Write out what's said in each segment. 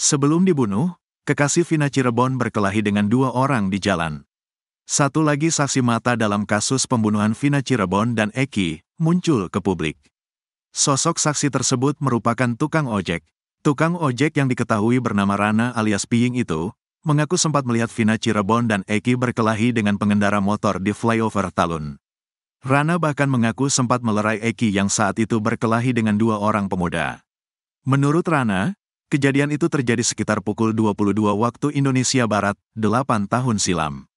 Sebelum dibunuh, kekasih Vina Cirebon berkelahi dengan dua orang di jalan. Satu lagi saksi mata dalam kasus pembunuhan Vina Cirebon dan Eki muncul ke publik. Sosok saksi tersebut merupakan tukang ojek. Tukang ojek yang diketahui bernama Rana alias Piying itu, mengaku sempat melihat Vina Cirebon dan Eki berkelahi dengan pengendara motor di flyover Talun. Rana bahkan mengaku sempat melerai Eki yang saat itu berkelahi dengan dua orang pemuda. Menurut Rana, kejadian itu terjadi sekitar pukul 22 waktu Indonesia Barat, 8 tahun silam.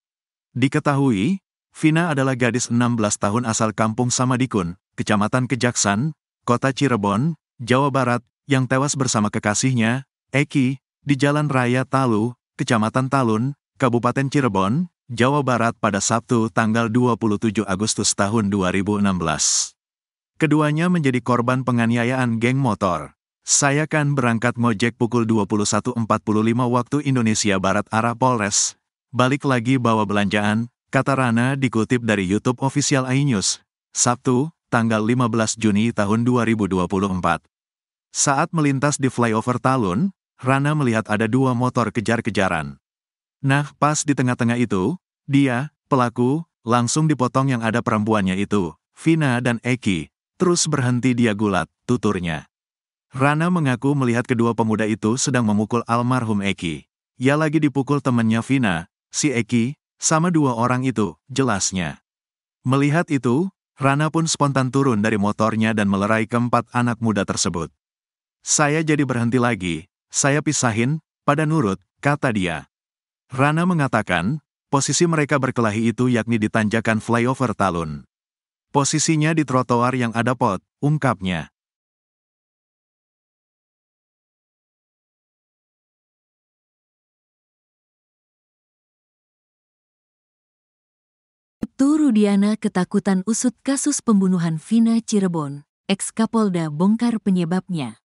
Diketahui, Vina adalah gadis 16 tahun asal kampung Samadikun, Kecamatan Kejaksan, Kota Cirebon, Jawa Barat, yang tewas bersama kekasihnya, Eki, di Jalan Raya Talu, Kecamatan Talun, Kabupaten Cirebon, Jawa Barat pada Sabtu tanggal 27 Agustus tahun 2016. Keduanya menjadi korban penganiayaan geng motor. Saya kan berangkat ngojek pukul 21.45 waktu Indonesia Barat arah Polres. Balik lagi bawa belanjaan, kata Rana dikutip dari YouTube official iNews, Sabtu, tanggal 15 Juni tahun 2024. Saat melintas di flyover Talun, Rana melihat ada dua motor kejar-kejaran. Nah, pas di tengah-tengah itu, dia, pelaku, langsung dipotong yang ada perempuannya itu, Vina dan Eki, terus berhenti dia gulat, tuturnya. Rana mengaku melihat kedua pemuda itu sedang memukul almarhum Eki. Ya lagi dipukul temannya Vina, si Eki, sama dua orang itu, jelasnya. Melihat itu, Rana pun spontan turun dari motornya dan melerai keempat anak muda tersebut. Saya jadi berhenti lagi, saya pisahin, pada nurut, kata dia. Rana mengatakan, posisi mereka berkelahi itu yakni di tanjakan flyover Talun. Posisinya di trotoar yang ada pot, ungkapnya. Ibtu Rudiana ketakutan usut kasus pembunuhan Vina Cirebon, ex-Kapolda bongkar penyebabnya.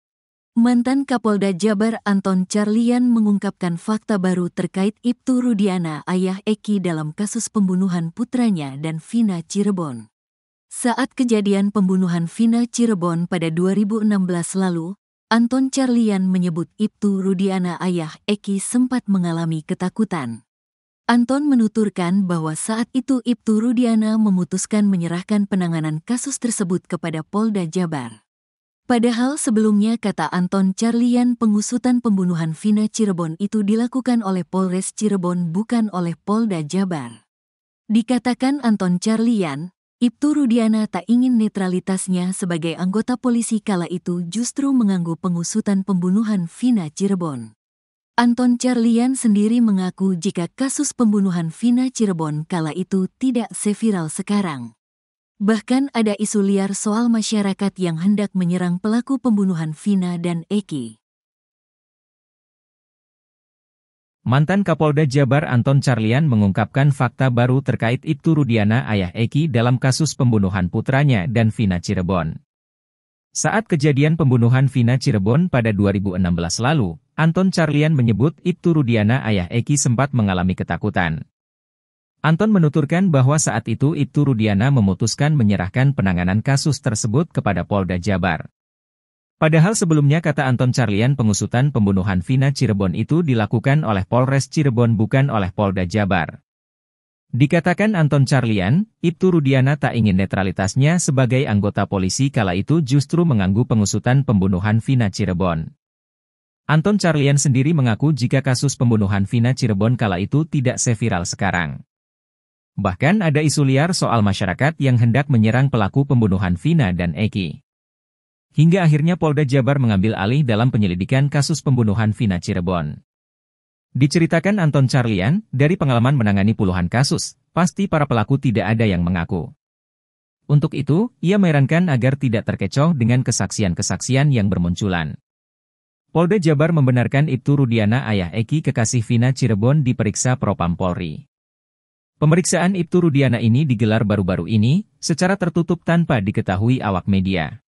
Mantan Kapolda Jabar Anton Carlyan mengungkapkan fakta baru terkait Ibtu Rudiana ayah Eki dalam kasus pembunuhan putranya dan Vina Cirebon. Saat kejadian pembunuhan Vina Cirebon pada 2016 lalu, Anton Carlyan menyebut Ibtu Rudiana ayah Eki sempat mengalami ketakutan. Anton menuturkan bahwa saat itu Ibtu Rudiana memutuskan menyerahkan penanganan kasus tersebut kepada Polda Jabar. Padahal sebelumnya, kata Anton Carlyan, pengusutan pembunuhan Vina Cirebon itu dilakukan oleh Polres Cirebon bukan oleh Polda Jabar. Dikatakan Anton Carlyan, Ibtu Rudiana tak ingin netralitasnya sebagai anggota polisi kala itu justru mengganggu pengusutan pembunuhan Vina Cirebon. Anton Carlyan sendiri mengaku jika kasus pembunuhan Vina Cirebon kala itu tidak seviral sekarang. Bahkan ada isu liar soal masyarakat yang hendak menyerang pelaku pembunuhan Vina dan Eki. Mantan Kapolda Jabar Anton Carlyan mengungkapkan fakta baru terkait Ibtu Rudiana ayah Eki dalam kasus pembunuhan putranya dan Vina Cirebon. Saat kejadian pembunuhan Vina Cirebon pada 2016 lalu, Anton Carlyan menyebut Ibtu Rudiana ayah Eki sempat mengalami ketakutan. Anton menuturkan bahwa saat itu Ibtu Rudiana memutuskan menyerahkan penanganan kasus tersebut kepada Polda Jabar. Padahal sebelumnya, kata Anton Carlyan, pengusutan pembunuhan Vina Cirebon itu dilakukan oleh Polres Cirebon bukan oleh Polda Jabar. Dikatakan Anton Carlyan, Ibtu Rudiana tak ingin netralitasnya sebagai anggota polisi kala itu justru mengganggu pengusutan pembunuhan Vina Cirebon. Anton Carlyan sendiri mengaku jika kasus pembunuhan Vina Cirebon kala itu tidak seviral sekarang. Bahkan ada isu liar soal masyarakat yang hendak menyerang pelaku pembunuhan Vina dan Eki. Hingga akhirnya Polda Jabar mengambil alih dalam penyelidikan kasus pembunuhan Vina Cirebon. Diceritakan Anton Carlyan, dari pengalaman menangani puluhan kasus, pasti para pelaku tidak ada yang mengaku. Untuk itu, ia menyarankan agar tidak terkecoh dengan kesaksian-kesaksian yang bermunculan. Polda Jabar membenarkan Ibtu Rudiana ayah Eki kekasih Vina Cirebon diperiksa Propam Polri. Pemeriksaan Ibtu Rudiana ini digelar baru-baru ini, secara tertutup tanpa diketahui awak media.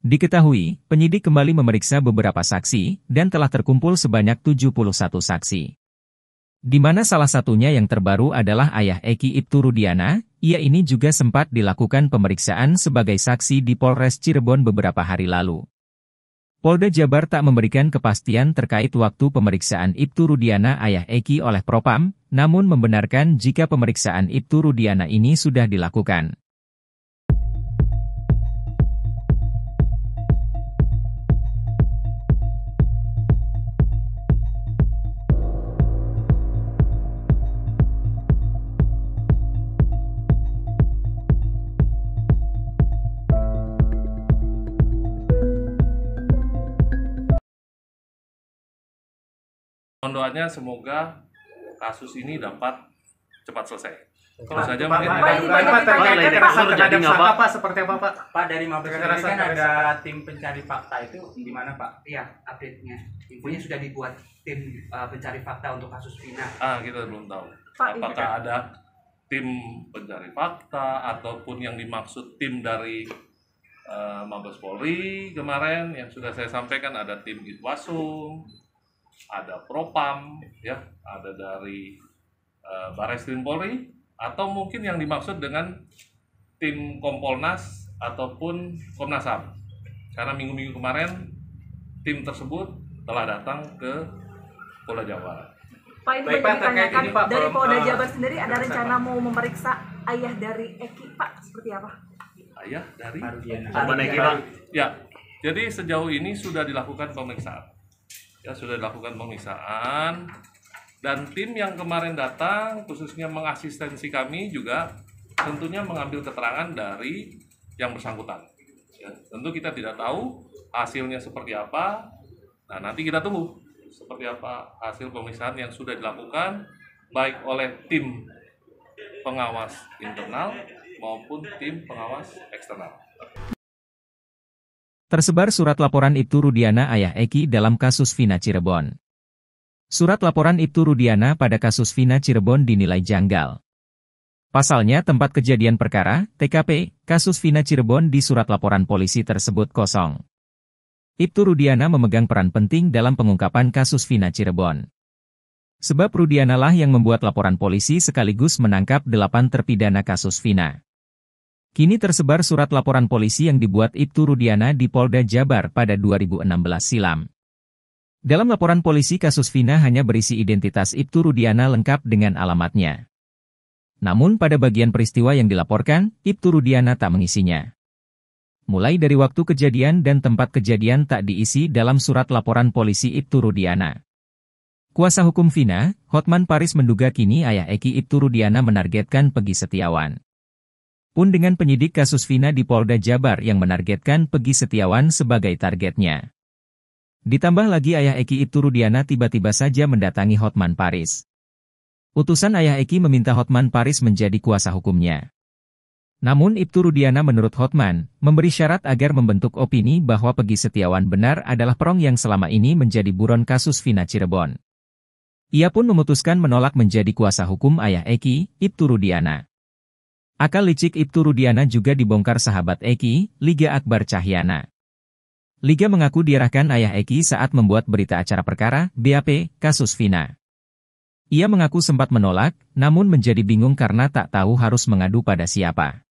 Diketahui, penyidik kembali memeriksa beberapa saksi, dan telah terkumpul sebanyak 71 saksi. Di mana salah satunya yang terbaru adalah ayah Eki Ibtu Rudiana, ia ini juga sempat dilakukan pemeriksaan sebagai saksi di Polres Cirebon beberapa hari lalu. Polda Jabar tak memberikan kepastian terkait waktu pemeriksaan Ibtu Rudiana ayah Eki oleh Propam, namun membenarkan jika pemeriksaan Ibtu Rudiana ini sudah dilakukan. Mohon doanya semoga kasus ini dapat cepat selesai. Itu saja Pak, mungkin. terkait kekerasan terhadap Saka, Pak, seperti apa, Pak? Pak, dari Mabes Polri kan ada tim pencari fakta itu di mana, Pak? Iya, update-nya. Infonya sudah dibuat tim pencari fakta untuk kasus Vina. Kita belum tahu. Pak, Apakah ada tim pencari fakta ataupun yang dimaksud tim dari Mabes Polri kemarin yang sudah saya sampaikan, ada tim Itwasum, ada Propam, ya, ada dari Barreskrim Polri, atau mungkin yang dimaksud dengan tim Kompolnas ataupun Komnas HAM. Karena minggu-minggu kemarin tim tersebut telah datang ke Polda Jabar. Pak, ini Baik, Pak, ditanyakan ini, Pak, dari Polda Pak, Jabar sendiri ada rencana mau memeriksa ayah dari Eki, Pak, seperti apa? Ayah dari Rudiana. Ya, jadi sejauh ini sudah dilakukan pemeriksaan. Ya, sudah dilakukan pemeriksaan, dan tim yang kemarin datang khususnya mengasistensi kami juga tentunya mengambil keterangan dari yang bersangkutan. Ya, tentu kita tidak tahu hasilnya seperti apa. Nah, nanti kita tunggu seperti apa hasil pemeriksaan yang sudah dilakukan baik oleh tim pengawas internal maupun tim pengawas eksternal. Tersebar surat laporan Ibtu Rudiana ayah Eki dalam kasus Vina Cirebon. Surat laporan Ibtu Rudiana pada kasus Vina Cirebon dinilai janggal. Pasalnya tempat kejadian perkara, TKP, kasus Vina Cirebon di surat laporan polisi tersebut kosong. Ibtu Rudiana memegang peran penting dalam pengungkapan kasus Vina Cirebon. Sebab Rudiana lah yang membuat laporan polisi sekaligus menangkap 8 terpidana kasus Vina. Kini tersebar surat laporan polisi yang dibuat Ibtu Rudiana di Polda Jabar pada 2016 silam. Dalam laporan polisi kasus Vina hanya berisi identitas Ibtu Rudiana lengkap dengan alamatnya. Namun pada bagian peristiwa yang dilaporkan, Ibtu Rudiana tak mengisinya. Mulai dari waktu kejadian dan tempat kejadian tak diisi dalam surat laporan polisi Ibtu Rudiana. Kuasa hukum Vina, Hotman Paris menduga kini ayah Eki Ibtu Rudiana menargetkan Peggy Setiawan. Pun dengan penyidik kasus Vina di Polda Jabar yang menargetkan Peggy Setiawan sebagai targetnya. Ditambah lagi ayah Eki Ibtu Rudiana tiba-tiba saja mendatangi Hotman Paris. Utusan ayah Eki meminta Hotman Paris menjadi kuasa hukumnya. Namun Ibtu Rudiana menurut Hotman, memberi syarat agar membentuk opini bahwa Peggy Setiawan benar adalah perong yang selama ini menjadi buron kasus Vina Cirebon. Ia pun memutuskan menolak menjadi kuasa hukum ayah Eki, Ibtu Rudiana. Akal licik Ibtu Rudiana juga dibongkar sahabat Eki, Liga Akbar Cahyana. Liga mengaku diarahkan ayah Eki saat membuat berita acara perkara, BAP, kasus Vina. Ia mengaku sempat menolak, namun menjadi bingung karena tak tahu harus mengadu pada siapa.